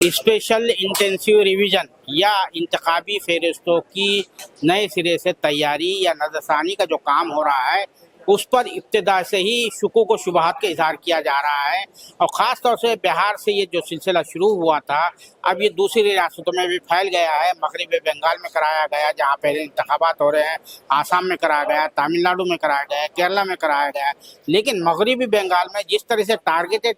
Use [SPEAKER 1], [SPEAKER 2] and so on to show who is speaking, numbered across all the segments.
[SPEAKER 1] Special intensive revision या इंतखाबी फहरिस्तों की नए सिरे से तैयारी या नज़रसानी का जो काम हो रहा है उस पर इब्तिदा से ही शुकूक व शुबहात का इजहार किया जा रहा है। और ख़ास तौर से बिहार से ये जो सिलसिला शुरू हुआ था अब ये दूसरी रियासतों में भी फैल गया है। मगरबी बंगाल में कराया गया जहाँ पहले इंतखाबात हो रहे हैं, आसाम में कराया गया, तमिलनाडु में कराया गया, केरला में कराया गया। लेकिन मगरबी बंगाल में जिस तरह से टारगेटेड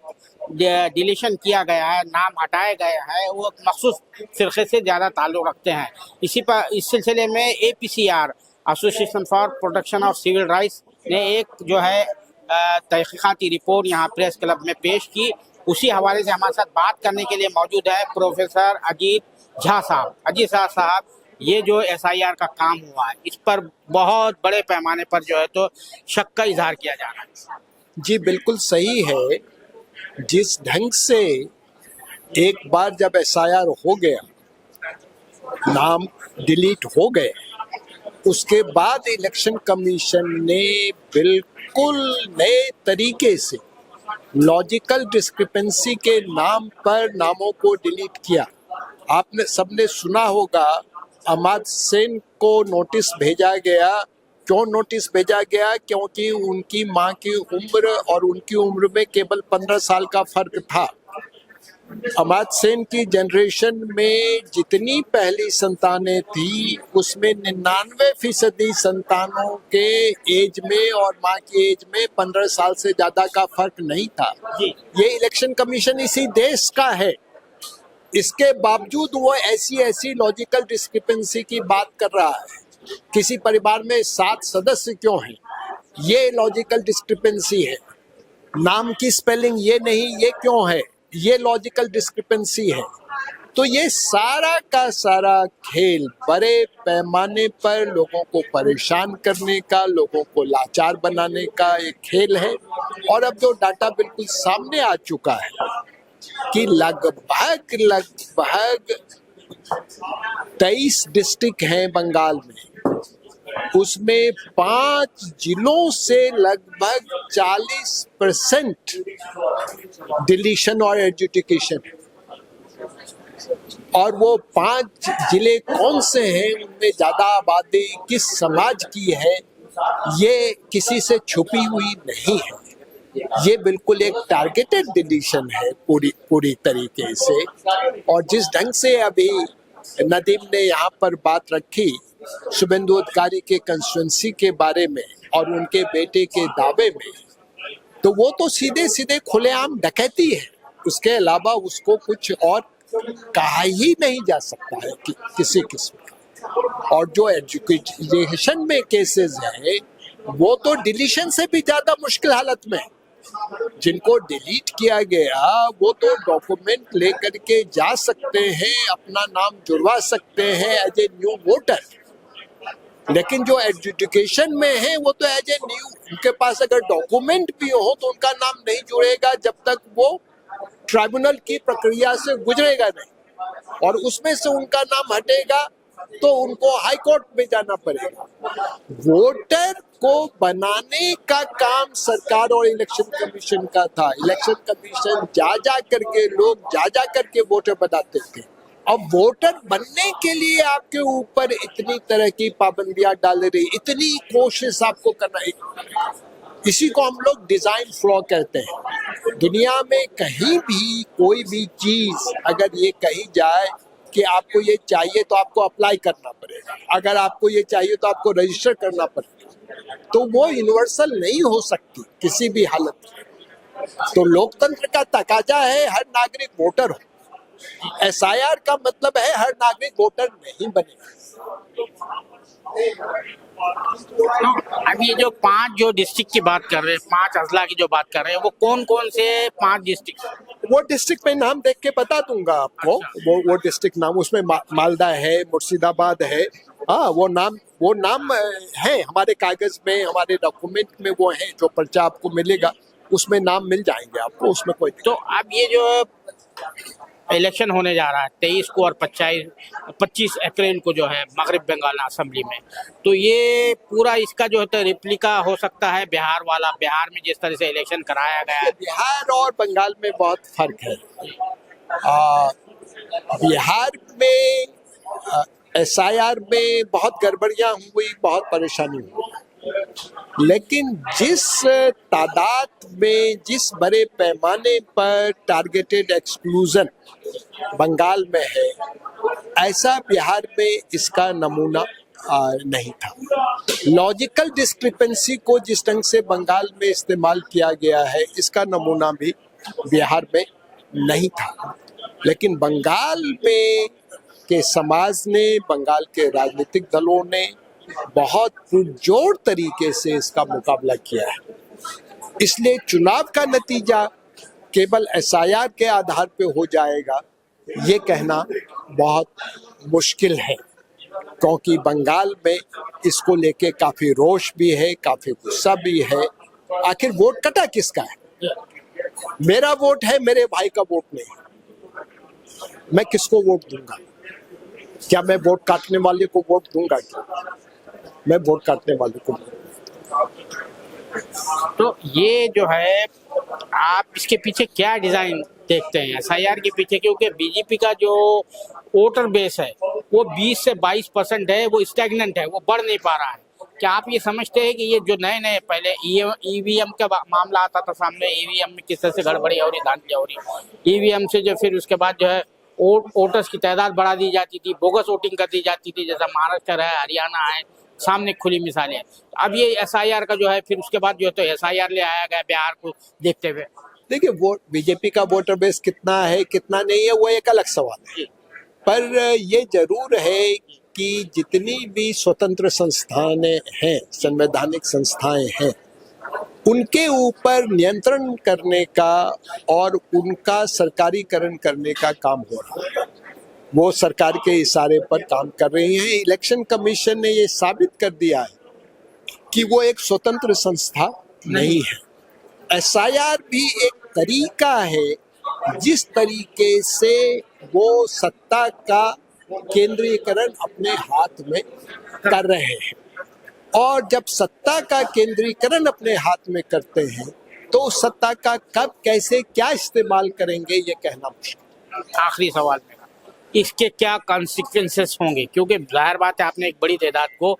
[SPEAKER 1] डिलीशन किया गया है, नाम हटाए गए हैं, वो एक मखसूस फ़िरक़े से ज़्यादा ताल्लुक़ रखते हैं। इस सिलसिले में APCR association for protection of civil rights ने एक जो है तहक़ीक़ाती रिपोर्ट यहाँ प्रेस क्लब में पेश की। उसी हवाले से हमारे साथ बात करने के लिए मौजूद है प्रोफेसर अजीत झा साहब। अजीत शाह साहब, ये जो SIR का काम हुआ है इस पर बहुत बड़े पैमाने पर जो है तो शक का इजहार किया जा रहा है।
[SPEAKER 2] जी बिल्कुल सही है। जिस ढंग से एक बार जब SIR हो गया, नाम डिलीट हो गए, उसके बाद इलेक्शन कमीशन ने बिल्कुल नए तरीके से लॉजिकल डिस्क्रिपेंसी के नाम पर नामों को डिलीट किया। आपने सबने सुना होगा अमाद सेन को नोटिस भेजा गया। क्यों नोटिस भेजा गया? क्योंकि उनकी मां की उम्र और उनकी उम्र में केवल 15 साल का फर्क था। अमाद सेन की जनरेशन में जितनी पहली संतानें थी उसमें 99% संतानों के एज में और मां की एज में 15 साल से ज्यादा का फर्क नहीं था। ये इलेक्शन कमीशन इसी देश का है, इसके बावजूद वो ऐसी लॉजिकल डिस्क्रिपेंसी की बात कर रहा है। किसी परिवार में 7 सदस्य क्यों हैं, ये लॉजिकल डिस्क्रिपेंसी है। नाम की स्पेलिंग ये नहीं, ये क्यों है, ये लॉजिकल डिस्क्रिपेंसी है। तो ये सारा का सारा खेल बड़े पैमाने पर लोगों को परेशान करने का, लोगों को लाचार बनाने का एक खेल है। और अब जो डाटा बिल्कुल सामने आ चुका है कि लगभग 23 डिस्ट्रिक्ट हैं बंगाल में, उसमें 5 जिलों से लगभग 40% डिलीशन और एडजुडिकेशन। और वो 5 जिले कौन से हैं, उनमें ज्यादा आबादी किस समाज की है, ये किसी से छुपी हुई नहीं है। ये बिल्कुल एक टारगेटेड डिलीशन है पूरी तरीके से। और जिस ढंग से अभी नदीम ने यहाँ पर बात रखी शुभेंदु अधिकारी के कंस्टिट्यूएंसी के बारे में और उनके बेटे के दावे में, तो वो तो सीधे खुलेआम डकैती है। उसके अलावा उसको कुछ और कहा ही नहीं जा सकता है किसी किस्म का। और जो एजुकेशन में केसेस हैं वो तो डिलीशन से भी ज्यादा मुश्किल हालत में। जिनको डिलीट किया गया वो तो डॉक्यूमेंट लेकर के जा सकते हैं, अपना नाम जुड़वा सकते हैं एज ए न्यू वोटर। लेकिन जो एजुकेशन में है वो तो एज ए न्यू, उनके पास अगर डॉक्यूमेंट भी हो तो उनका नाम नहीं जुड़ेगा जब तक वो ट्राइब्यूनल की प्रक्रिया से गुजरेगा नहीं। और उसमें से उनका नाम हटेगा तो उनको हाई कोर्ट में जाना पड़ेगा। वोटर को बनाने का काम सरकार और इलेक्शन कमीशन का था। इलेक्शन कमीशन जा करके वोटर बनाते थे। अब वोटर बनने के लिए आपके ऊपर इतनी तरह की पाबंदियां डाल रही, इतनी कोशिश आपको करना, इसी को हम लोग डिजाइन फ्लॉ कहते हैं। दुनिया में कहीं भी कोई भी चीज अगर ये कही जाए कि आपको ये चाहिए तो आपको अप्लाई करना पड़ेगा, अगर आपको ये चाहिए तो आपको रजिस्टर करना पड़ेगा, तो वो यूनिवर्सल नहीं हो सकती किसी भी हालत में। तो लोकतंत्र का तकाजा है हर नागरिक वोटर हो। SIR का मतलब है हर नागरिक वोटर नहीं बनेगा।
[SPEAKER 1] अब ये जो 5 जो डिस्ट्रिक्ट की बात कर रहे हैं, 5 अजला की जो बात कर रहे हैं, वो कौन कौन से 5 डिस्ट्रिक्ट?
[SPEAKER 2] वो डिस्ट्रिक्ट में नाम देख के बता दूंगा आपको। वो डिस्ट्रिक्ट नाम उसमें मालदा है, मुर्शिदाबाद है। हाँ, वो नाम है हमारे कागज में, हमारे डॉक्यूमेंट में वो है। जो पर्चा आपको मिलेगा उसमें नाम मिल जाएंगे आपको, उसमें कोई।
[SPEAKER 1] तो अब ये जो इलेक्शन होने जा रहा है 23 को और 25 अप्रैल को जो है मगरब बंगाल असेंबली में, तो ये पूरा इसका जो है रिप्लिका हो सकता है बिहार वाला। बिहार में जिस तरह से इलेक्शन कराया गया है,
[SPEAKER 2] बिहार और बंगाल में बहुत फर्क है। बिहार में SIR में बहुत गड़बड़ियां हुई, बहुत परेशानी हुई, लेकिन जिस तादाद में, जिस बड़े पैमाने पर टारगेटेड एक्सक्लूजन बंगाल में है, ऐसा बिहार में इसका नमूना नहीं था। लॉजिकल डिस्क्रिपेंसी को जिस ढंग से बंगाल में इस्तेमाल किया गया है, इसका नमूना भी बिहार में नहीं था। लेकिन बंगाल में के समाज ने, बंगाल के राजनीतिक दलों ने बहुत पुरजोर तरीके से इसका मुकाबला किया है। इसलिए चुनाव का नतीजा केवल SIR के आधार पे हो जाएगा, ये कहना बहुत मुश्किल है, क्योंकि बंगाल में इसको लेके काफी रोष भी है, काफी गुस्सा भी है। आखिर वोट कटा किसका है? मेरा वोट है, मेरे भाई का वोट नहीं। मैं किसको वोट दूंगा? क्या मैं वोट काटने वाले को वोट दूंगा? क्या मैं वोट काटने वाले को?
[SPEAKER 1] तो ये जो है, आप इसके पीछे क्या डिजाइन देखते हैं SIR के पीछे? क्योंकि बीजेपी का जो वोटर बेस है वो 20 से 22% है, वो स्टैग्नेंट है, वो बढ़ नहीं पा रहा है। क्या आप ये समझते हैं कि ये जो नए नए पहले EVM का मामला आता था सामने, EVM में किस तरह से गड़बड़ी हो रही, धांधलियां हो रही, EVM से जो फिर उसके बाद जो है वोटर्स की तादाद बढ़ा दी जाती थी, बोगस वोटिंग कर दी जाती थी, जैसा महाराष्ट्र है, हरियाणा है, सामने खुली मिसालें हैं। अब ये SIR का जो है, फिर उसके बाद जो है तो SIR ले आया गया बिहार को देखते हुए।
[SPEAKER 2] देखिए, वोट बीजेपी का वोटर बेस कितना है, कितना नहीं है, वो एक अलग सवाल है। पर ये जरूर है कि जितनी भी स्वतंत्र संस्थाएं हैं, संवैधानिक संस्थाएं हैं, उनके ऊपर नियंत्रण करने का और उनका सरकारीकरण करने का काम हो रहा है। वो सरकार के इशारे पर काम कर रही हैं। इलेक्शन कमीशन ने ये साबित कर दिया है कि वो एक स्वतंत्र संस्था नहीं है। SIR भी एक तरीका है जिस तरीके से वो सत्ता का केंद्रीकरण अपने हाथ में कर रहे हैं, और जब सत्ता का केंद्रीकरण अपने हाथ में करते हैं तो उस सत्ता का कब, कैसे, क्या इस्तेमाल करेंगे, ये कहना मुश्किल।
[SPEAKER 1] आखिरी सवाल मेरा, इसके क्या कॉन्सिक्वेंसेस होंगे? क्योंकि जाहिर बात है, आपने एक बड़ी तादाद को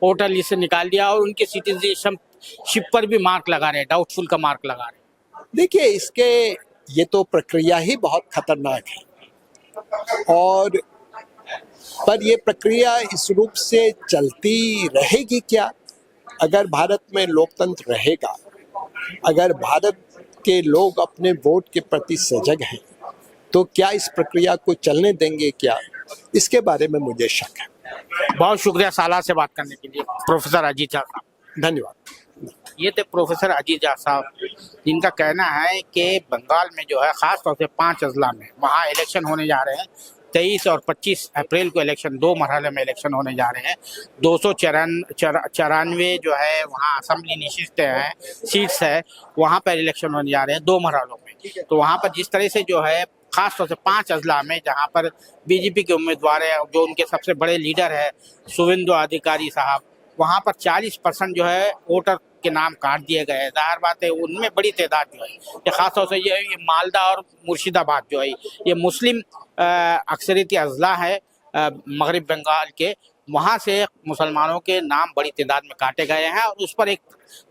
[SPEAKER 1] वोटर लिस्ट से निकाल दिया और उनके सिटीजनशिप पर भी मार्क लगा रहे हैं, डाउटफुल का मार्क लगा रहे हैं।
[SPEAKER 2] देखिए, इसके ये तो प्रक्रिया ही बहुत खतरनाक है, और पर ये प्रक्रिया इस रूप से चलती रहेगी क्या? अगर भारत में लोकतंत्र रहेगा, अगर भारत के लोग अपने वोट के प्रति सजग हैं, तो क्या इस प्रक्रिया को चलने देंगे क्या? इसके बारे में मुझे शक है।
[SPEAKER 1] बहुत शुक्रिया सालार से बात करने के लिए, प्रोफेसर अजीत झा साहब।
[SPEAKER 2] धन्यवाद।
[SPEAKER 1] ये थे प्रोफेसर अजीत झा साहब, जिनका कहना है कि बंगाल में जो है, खास तौर से 5 अजला में वहाँ इलेक्शन होने जा रहे हैं। 23 और 25 अप्रैल को इलेक्शन, 2 मरहले में इलेक्शन होने जा रहे हैं। 294 जो है वहाँ असेंबली निशिस्तें हैं, सीट्स है, वहाँ पर इलेक्शन होने जा रहे हैं 2 मरहलों में। तो वहाँ पर जिस तरह से जो है, खास तौर से 5 अजला में जहाँ पर बीजेपी के उम्मीदवार है, जो उनके सबसे बड़े लीडर है शुवेंदु अधिकारी साहब, वहाँ पर 40% जो है वोटर के नाम काट दिए गए हैं। जाहिर बात है, उनमें बड़ी तादाद जो है, ये खासतौर से ये मालदा और मुर्शिदाबाद जो है, ये मुस्लिम अक्सरियती अजला है मगरब बंगाल के, वहाँ से मुसलमानों के नाम बड़ी तादाद में काटे गए हैं। और उस पर एक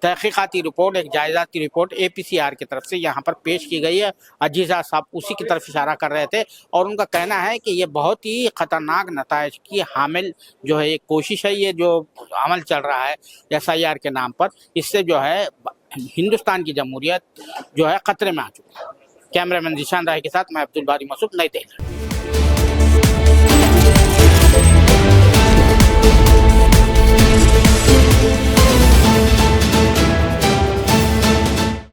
[SPEAKER 1] तहकीकाती रिपोर्ट, एक जायजाती रिपोर्ट APCR की तरफ से यहाँ पर पेश की गई है। अजीजा साहब उसी की तरफ इशारा कर रहे थे, और उनका कहना है कि ये बहुत ही खतरनाक नताइज की हामिल जो है एक कोशिश है, ये जो अमल चल रहा है SIR के नाम पर, इससे जो है हिंदुस्तान की जमहूरियत जो है खतरे में आ चुकी है। कैमरामैन जिशान राय के साथ मैं अब्दुल बारी मसूद, नई दिल्ली।